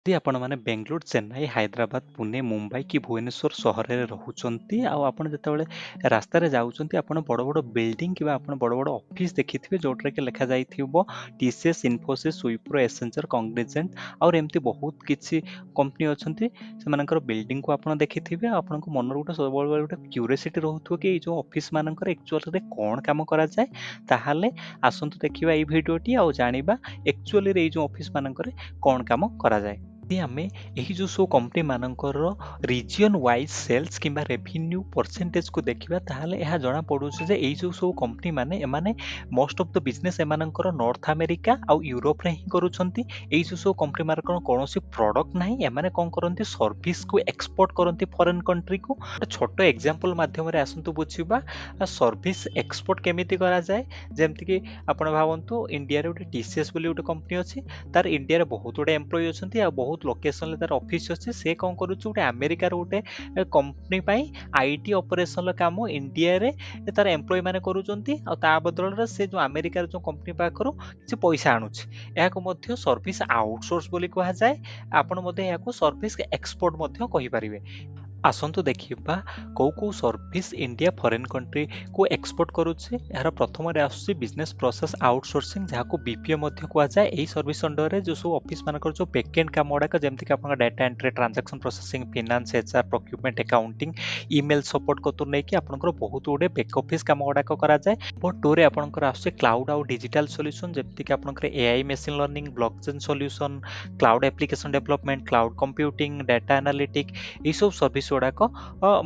ଯଦି ଆପଣମାନେ ବେଙ୍ଗଲୋର, ଚେନ୍ନାଇ, ହାଇଦ୍ରାବାଦ, ପୁନେ, ମୁମ୍ବାଇ କି ଭୁବନେଶ୍ୱର ସହରରେ ରହୁଛନ୍ତି ଆଉ ଆପଣ ଯେତେବେଳେ ରାସ୍ତାରେ ଯାଉଛନ୍ତି ଆପଣ ବଡ଼ ବଡ଼ ବିଲ୍ଡିଂ କିମ୍ବା ଆପଣ ବଡ଼ ବଡ଼ ଅଫିସ୍ ଦେଖିଥିବେ ଯୋଉଟାରେ କି ଲେଖାଯାଇଥିବ TCS, ଇନଫୋସିସ୍, ୱିପ୍ରୋ, ଏସେଞ୍ଚର, କଗ୍ନିଜେଣ୍ଟ ଆଉ ଏମିତି ବହୁତ କିଛି କମ୍ପାନୀ ଅଛନ୍ତି। ସେମାନଙ୍କର ବିଲ୍ଡିଂକୁ ଆପଣ ଦେଖିଥିବେ ଆଉ ଆପଣଙ୍କ ମନରେ ଗୋଟେ ସବୁବେଳେ ଗୋଟେ କ୍ୟୁରିଓସିଟି ରହୁଥିବ କି ଏଇ ଯେଉଁ ଅଫିସ୍ ମାନଙ୍କର ଆକ୍ଚୁଆଲିରେ କ'ଣ କାମ କରାଯାଏ। ତାହେଲେ ଆସନ୍ତୁ ଦେଖିବା ଏଇ ଭିଡ଼ିଓଟି ଆଉ ଜାଣିବା ଆକ୍ଚୁଆଲିରେ ଏଇ ଯେଉଁ ଅଫିସ୍ ମାନଙ୍କରେ କ'ଣ କାମ କରାଯାଏ। ଯଦି ଆମେ ଏହି ଯେଉଁ ସବୁ କମ୍ପାନୀ ମାନଙ୍କର ରିଜିଅନ୍ ୱାଇଜ୍ ସେଲ୍ସ କିମ୍ବା ରେଭିନ୍ୟୁ ପରସେଣ୍ଟେଜକୁ ଦେଖିବା ତାହେଲେ ଏହା ଜଣାପଡ଼ୁଛି ଯେ ଏଇ ଯେଉଁ ସବୁ କମ୍ପାନୀ ମାନେ ଏମାନେ ମୋଷ୍ଟ ଅଫ୍ ଦ ବିଜନେସ୍ ଏମାନଙ୍କର ନର୍ଥ ଆମେରିକା ଆଉ ୟୁରୋପରେ ହିଁ କରୁଛନ୍ତି। ଏଇ ଯେଉଁ ସବୁ କମ୍ପାନୀ ମାନଙ୍କର କୌଣସି ପ୍ରଡକ୍ଟ ନାହିଁ, ଏମାନେ କ'ଣ କରନ୍ତି ସର୍ଭିସକୁ ଏକ୍ସପୋର୍ଟ କରନ୍ତି ଫରେନ୍ କଣ୍ଟ୍ରିକୁ। ଗୋଟେ ଛୋଟ ଏକ୍ଜାମ୍ପଲ ମାଧ୍ୟମରେ ଆସନ୍ତୁ ବୁଝିବା ସର୍ଭିସ ଏକ୍ସପୋର୍ଟ କେମିତି କରାଯାଏ। ଯେମିତିକି ଆପଣ ଭାବନ୍ତୁ ଇଣ୍ଡିଆରେ ଗୋଟେ TCS ବୋଲି ଗୋଟେ କମ୍ପାନୀ ଅଛି, ତାର ଇଣ୍ଡିଆରେ ବହୁତ ଗୁଡ଼େ ଏମ୍ପ୍ଲୟି ଅଛନ୍ତି ଆଉ ବହୁତ ଲୋକେସନରେ ତାର ଅଫିସ୍ ଅଛି। ସେ କ'ଣ କରୁଛି ଗୋଟେ ଆମେରିକାର ଗୋଟେ କମ୍ପାନୀ ପାଇଁ IT ଅପରେସନର କାମ ଇଣ୍ଡିଆରେ ତାର ଏମ୍ପ୍ଲୟି ମାନେ କରୁଛନ୍ତି ଆଉ ତା ବଦଳରେ ସେ ଯେଉଁ ଆମେରିକାର ଯେଉଁ କମ୍ପାନୀ ପାଖରୁ କିଛି ପଇସା ଆଣୁଛି। ଏହାକୁ ମଧ୍ୟ ସର୍ଭିସ ଆଉଟସୋର୍ସ ବୋଲି କୁହାଯାଏ। ଆପଣ ମଧ୍ୟ ଏହାକୁ ସର୍ଭିସ ଏକ୍ସପୋର୍ଟ ମଧ୍ୟ କହିପାରିବେ। ଆସନ୍ତୁ ଦେଖିବା କୋଉ କୋଉ ସର୍ଭିସ ଇଣ୍ଡିଆ ଫରେନ୍ କଣ୍ଟ୍ରିକୁ ଏକ୍ସପୋର୍ଟ କରୁଛି। ଏହାର ପ୍ରଥମରେ ଆସୁଛି ବିଜନେସ୍ ପ୍ରୋସେସ୍ ଆଉଟସୋର୍ସିଂ, ଯାହାକୁ BPO ମଧ୍ୟ କୁହାଯାଏ। ଏହି ସର୍ଭିସ ଅଣ୍ଡରରେ ଯେଉଁ ସବୁ ଅଫିସ୍ ମାନଙ୍କର ଯେଉଁ ବ୍ୟାକଏଣ୍ଡ କାମ ଗୁଡ଼ାକ ଯେମିତିକି ଆପଣଙ୍କ data entry, transaction processing, finance, HR, procurement, accounting, email support କତୁରୁ ନେଇକି ଆପଣଙ୍କର ବହୁତ ଗୁଡ଼ିଏ ବ୍ୟାକ୍ ଅଫିସ୍ କାମ ଗୁଡ଼ାକ କରାଯାଏ। ନମ୍ବର 2ରେ ଆପଣଙ୍କର ଆସୁଛି କ୍ଲାଉଡ୍ ଆଉ ଡିଜିଟାଲ ସଲ୍ୟୁସନ୍, ଯେମିତିକି ଆପଣଙ୍କର AI, machine learning, blockchain solution, cloud application development, cloud computing, data analytic, ଏଇସବୁ ସର୍ଭିସ ଗୁଡ଼ାକ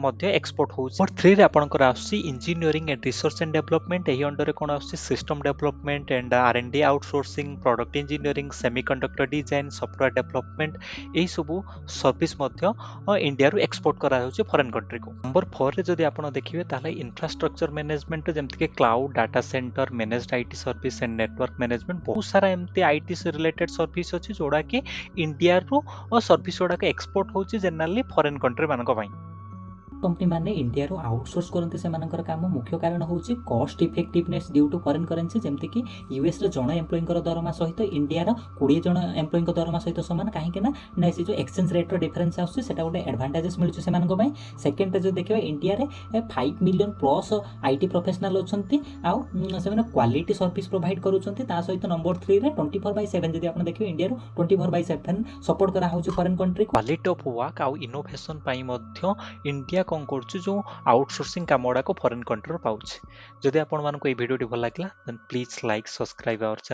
ମଧ୍ୟ ଏକ୍ସପୋର୍ଟ ହେଉଛି। ନମ୍ବର 3ରେ ଆପଣଙ୍କର ଆସୁଛି engineering and research and development. ଏହି ଅଣ୍ଡରରେ କ'ଣ ଆସୁଛି system development and R&D outsourcing, product engineering, semiconductor design, software development, ଏହିସବୁ ସର୍ଭିସ ମଧ୍ୟ ଇଣ୍ଡିଆରୁ ଏକ୍ସପୋର୍ଟ କରାଯାଉଛି ଫରେନ୍ କଣ୍ଟ୍ରିକୁ। ନମ୍ବର 4ରେ ଯଦି ଆପଣ ଦେଖିବେ ତାହେଲେ ଇନଫ୍ରାଷ୍ଟ୍ରକ୍ଚର ମ୍ୟାନେଜମେଣ୍ଟ, ଯେମିତିକି cloud, data center, managed IT service and network management, ବହୁତ ସାରା ଏମିତି IT ରିଲେଟେଡ୍ ସର୍ଭିସ ଅଛି ଯୋଉଟାକି ଇଣ୍ଡିଆରୁ ସର୍ଭିସ ଗୁଡ଼ାକ ଏକ୍ସପୋର୍ଟ ହେଉଛି ଜେନେରାଲି ଫରେନ୍ କଣ୍ଟ୍ରି ମାନଙ୍କ ପାଇଁ। कंपनी माने इंडिया रो आउटसोर्स करते से काम मुख्य कारण होची cost effectiveness due to foreign currency. जेमती कि यूएस रे जण एम्प्लॉय दरमा सहित इंडिया रो 20 जण एम्प्लॉय दरमा सहित समान कहीं ना से जो एक्सचेंज रेट रो डिफरेंस आउस सेटा गोटे एडवांटेजेस मिलुछ से मानको पई। सेकंड जो देखिबा इंडिया रे 5 मिलियन प्लस आईटी प्रोफेशनल अछंती आउ से माने क्वालिटी सर्विस प्रोवाइड करूछंती। ता सहित नंबर 3 रे 24/7 जदि आपण देखिबे इंडिया रो 24/7 सपोर्ट करा होची foreign country quality of work आउ इनोवेशन पाई मध्य इंडिया कौन कर जो आउटसोर्सिंग काम गुड़ाक फॉरेन कंट्री पाଉଛି। जदि आपण मानक ये वीडियो भल लगा then please like subscribe our channel.